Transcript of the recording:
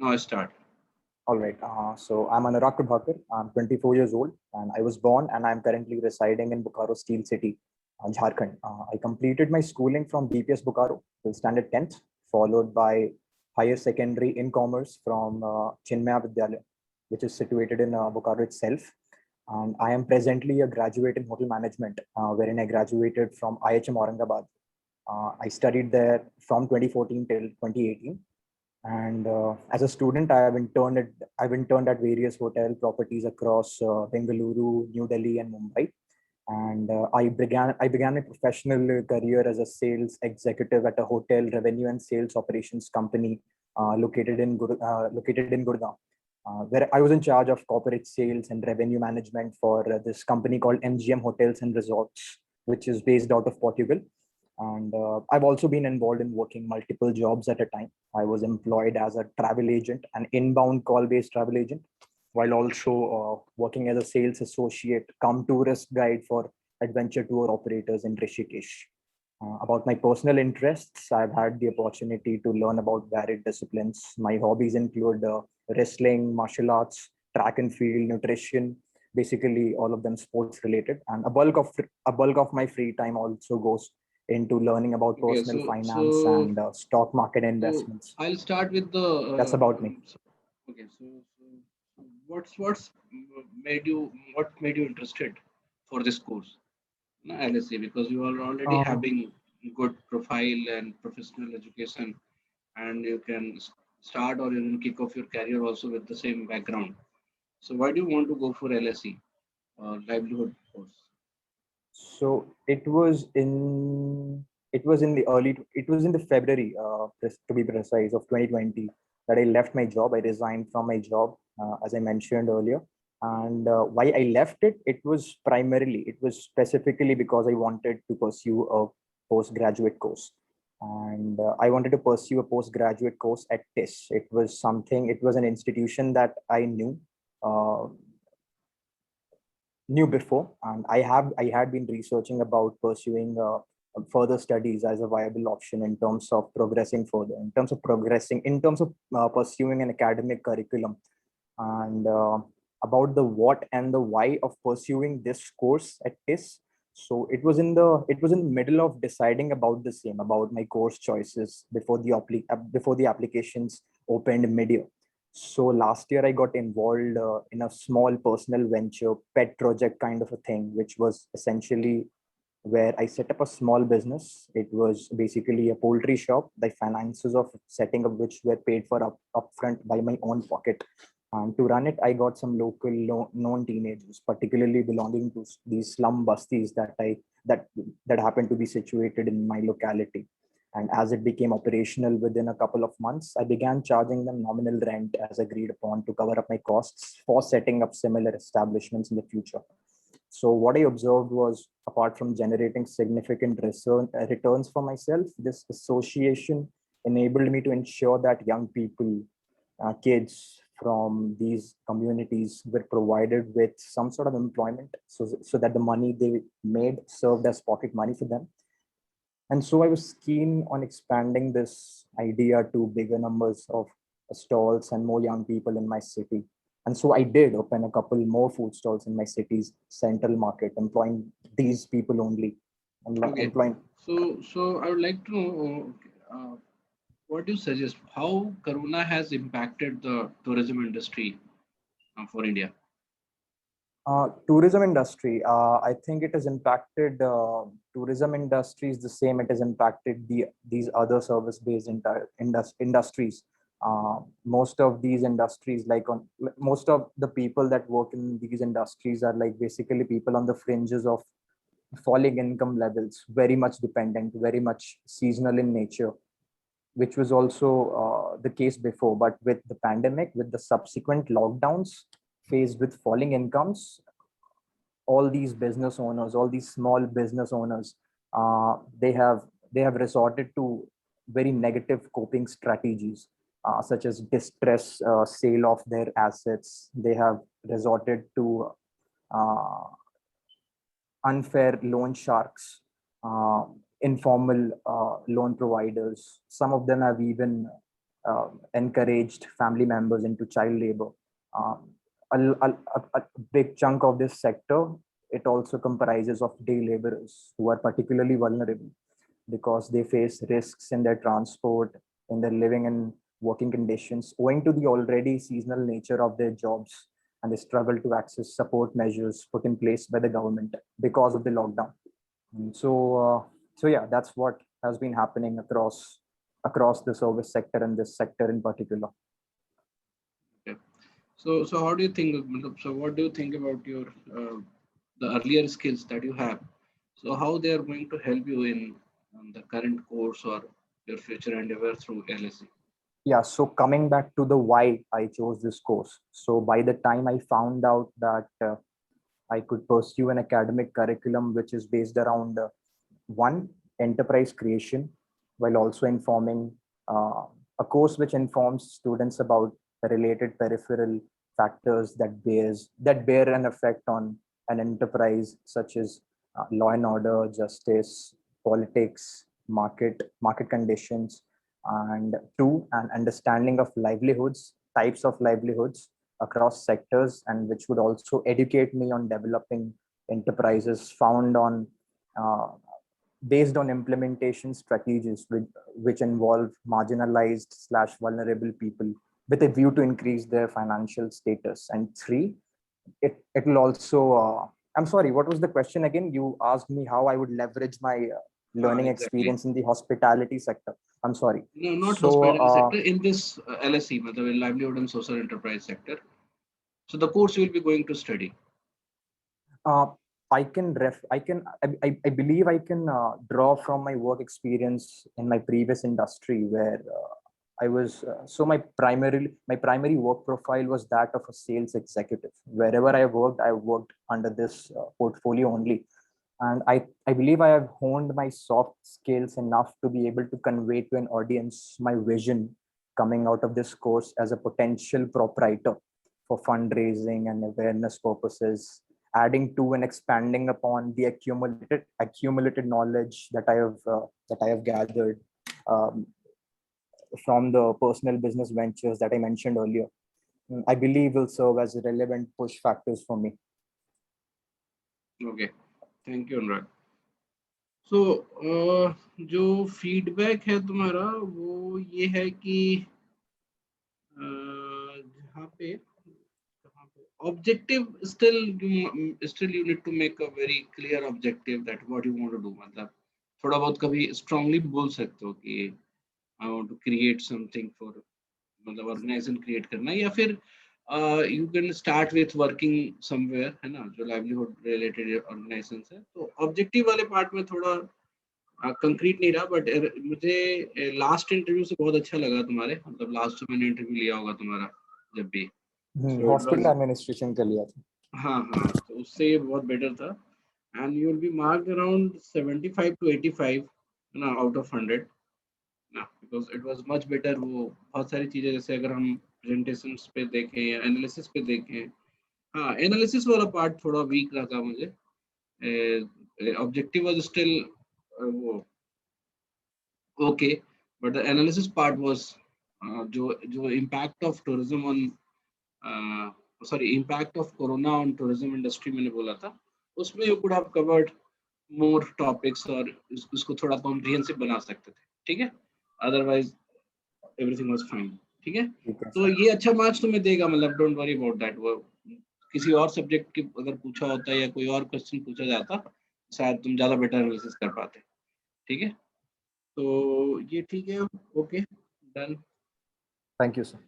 Now start. All right. So I'm Anurag Prabhakar. I'm 24 years old and I was born and I'm currently residing in Bokaro Steel City, Jharkhand. I completed my schooling from BPS Bokaro till standard 10th, followed by higher secondary in commerce from Chinmaya Vidyalaya, which is situated in Bokaro itself. And I am presently a graduate in hotel management, wherein I graduated from IHM Aurangabad. I studied there from 2014 till 2018. And as a student, I've interned at various hotel properties across Bengaluru, New Delhi, and Mumbai. And I began a professional career as a sales executive at a hotel revenue and sales operations company located in Gurgaon, where I was in charge of corporate sales and revenue management for this company called MGM Hotels and Resorts, which is based out of Portugal. And I've also been involved in working multiple jobs at a time. I was employed as a travel agent, an inbound call based travel agent, while also working as a sales associate come tourist guide for adventure tour operators in Rishikesh. About my personal interests, I've had the opportunity to learn about varied disciplines. My hobbies include wrestling, martial arts, track and field, nutrition, basically all of them sports related. And a bulk of my free time also goes into learning about Okay, personal so finance so and stock market so investments. I'll start with the. That's about me. Okay, so what's made you what made you interested for this course? No, LSE, because you are already Um, having good profile and professional education, and you can start or you can kick off your career also with the same background. So why do you want to go for LSE or livelihood course? so it was in the February, to be precise, of 2020 that I left my job. I resigned from my job, as I mentioned earlier. And why I left it, it was specifically because I wanted to pursue a postgraduate course. And I wanted to pursue a postgraduate course at TIS. It was an institution that I uh, knew before, and I had been researching about pursuing further studies as a viable option in terms of pursuing an academic curriculum, and about the what and the why of pursuing this course at TIS. So it was in the middle of deciding about the same, about my course choices before the applications opened mid-year. So last year I got involved in a small personal venture, pet project kind of a thing, which was essentially where I set up a small business. It was basically a poultry shop. The finances of setting up which were paid for upfront by my own pocket. And to run it, I got some local known teenagers, particularly belonging to these slum busties that that happened to be situated in my locality. And as it became operational within a couple of months, I began charging them nominal rent as agreed upon to cover up my costs for setting up similar establishments in the future. So what I observed was, apart from generating significant returns for myself, this association enabled me to ensure that young people, kids from these communities were provided with some sort of employment, so that the money they made served as pocket money for them. And so I was keen on expanding this idea to bigger numbers of stalls and more young people in my city. And so I did open a couple more food stalls in my city's central market, employing these people only. Okay, Employing so I would like to know what do you suggest? How Corona has impacted the tourism industry for India? tourism industry. I think it has impacted tourism industries the same. It has impacted these other service-based industries. Most of these industries, most of the people that work in these industries are like basically people on the fringes of falling income levels, very much dependent, very much seasonal in nature, which was also the case before. But with the pandemic, with the subsequent lockdowns, faced with falling incomes, all these small business owners, they have resorted to very negative coping strategies, such as distress sale of their assets. They have resorted to uh, unfair loan sharks, uh, informal loan providers. Some of them have even encouraged family members into child labor. Um, a big chunk of this sector, it also comprises of day laborers who are particularly vulnerable because they face risks in their transport, in their living and working conditions, owing to the already seasonal nature of their jobs, and they struggle to access support measures put in place by the government because of the lockdown. So yeah, that's what has been happening across the service sector and this sector in particular. Okay. So how do you think? So what do you think about your the earlier skills that you have? So how they are going to help you in the current course or your future endeavor through LSE? Yeah, so coming back to the why I chose this course. So by the time I found out that I could pursue an academic curriculum which is based around one, enterprise creation, while also informing uh, a course which informs students about the related peripheral factors that bear an effect on an enterprise, such as law and order, justice, politics, market conditions, and two, an understanding of livelihoods, types of livelihoods across sectors, and which would also educate me on developing enterprises found on uh, based on implementation strategies which involve marginalized slash vulnerable people with a view to increase their financial status. And three, it will also I'm sorry, what was the question again? You asked me how I would leverage my learning Exactly. experience in the hospitality sector. I'm sorry. No, not So hospitality sector. In this LSE, matlab in livelihood and social enterprise sector. So the course you will be going to study. uh, I believe I can draw from my work experience in my previous industry where I was my primary work profile was that of a sales executive. Wherever I worked under this portfolio only, and I believe I have honed my soft skills enough to be able to convey to an audience my vision coming out of this course as a potential proprietor for fundraising and awareness purposes, adding to and expanding upon the accumulated knowledge that I have gathered um, from the personal business ventures that I mentioned earlier. I believe will serve as relevant push factors for me. Okay. Thank you, Anurag. So जो feedback है तुम्हारा वो ये है कि जहाँ पे objective still you need to make a very clear objective that what you want to do. मतलब थोड़ा बहुत कभी strongly बोल सकते हो कि I want to create something for मतलब ऑर्गेनाइजेशन क्रिएट करना है या फिर you can start with working somewhere है ना जो लाइवलीहुड रिलेटेड ऑर्गेनाइजेशन है तो ऑब्जेक्टिव वाले पार्ट में थोड़ा कंक्रीट नहीं रहा बट मुझे लास्ट इंटरव्यू से बहुत अच्छा लगा तुम्हारे मतलब लास्ट जो मैंने इंटरव्यू लिया होगा तुम्हारा जब भी so it hospital was administration का लिया था। हाँ हाँ तो उससे ये बहुत बेटर था and you will be marked around 75 to 85 ना आउट ऑफ 100 ना because it was much better वो बहुत सारी चीजें जैसे अगर हम प्रेजेंटेशंस पे देखें या एनालिसिस पे देखें हाँ एनालिसिस वाला पार्ट थोड़ा वीक लगा मुझे ऑब्जेक्टिव वाज स्टिल वो okay but the analysis part was जो जो impact of tourism on sorry impact of corona on tourism industry मैंने बोला था उसमें you could have covered more topics और उसको थोड़ा कॉम्प्रिहेंसिव बना सकते थे ठीक है अदरवाइज एवरीथिंग वाज फाइन ठीक है ठीक है तो सर। ये अच्छा मार्क्स तुम्हें देगा मतलब डोंट वरी अबाउट दैट वो किसी और सब्जेक्ट की अगर पूछा होता या कोई और क्वेश्चन पूछा जाता शायद तुम ज्यादा बेटर एनालिसिस कर पाते ठीक है तो ये ठीक है okay done thank you sir.